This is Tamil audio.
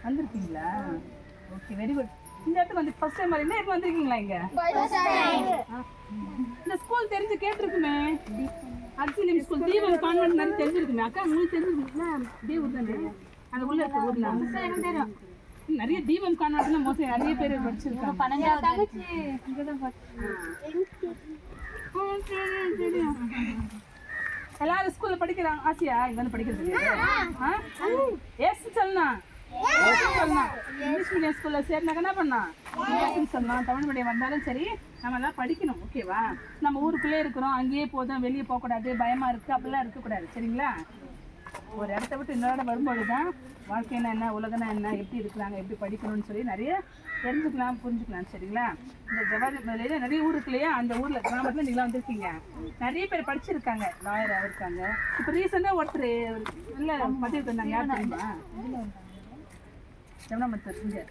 வந்திருக்கீங்களா? Okay, very good. இந்த இடத்துக்கு வந்து ஃபர்ஸ்ட் டைம் வரீங்க. எப்போ வந்திருக்கீங்களா இங்க? இந்த ஸ்கூல் தெரிஞ்சு கேட்டிருக்குமே, அக்ஸிலியம் ஸ்கூல் தீபம் கான்வென்ட் மாதிரி தெரிஞ்சிருக்குமே. அக்கா உங்களுக்கு தெரிஞ்சிருக்குங்களா? இதே ஊர் தானே, அந்த உள்ள இருக்க ஊர்ல நிறைய தீபம் கான்வென்ட்ல மோஸ்ட்லி நிறைய பேர் படிச்சிருக்காங்க. 12வது இங்கதான் எல்லாரும் ஸ்கூல்ல படிக்கிறாங்க. ஆசையா இங்க வந்து படிக்கிறது? எஸ் சொல்லலாம். இங்கிலீஷ் மீடியம் ஸ்கூல்ல சேர்ந்தாக்க என்ன பண்ணா சொல்லலாம். தமிழ் மீடியம் வந்தாலும் சரி, நம்ம எல்லாம் படிக்கணும். ஓகேவா? நம்ம ஊருக்குள்ளே இருக்கிறோம், அங்கேயே போதும், வெளியே போகக்கூடாது, பயமா இருக்கு அப்படிலாம் இருக்கக்கூடாது. சரிங்களா? ஒரு இடத்த விட்டு இன்னொரு இடம் வரும்போது தான் வாழ்க்கைன்னா என்ன, உலகனா என்ன, எப்படி இருக்கிறாங்க, எப்படி படிக்கணும்னு சொல்லி நிறைய தெரிஞ்சுக்கலாம், புரிஞ்சுக்கலாம். சரிங்களா? இந்த ஜவாஹர் நிறைய ஊர் இருக்கு இல்லையா, அந்த ஊர்ல கிராமத்துல நீங்களாம் வந்திருக்கீங்க. நிறைய பேர் படிச்சிருக்காங்க, லாயராக இருக்காங்க. இப்போ ரீசெண்டாக ஒருத்தர் இல்லை பத்திரிக்கை இருந்தாங்க. யார் தெரியுமா? ஜமுனா மத்தர் இங்கே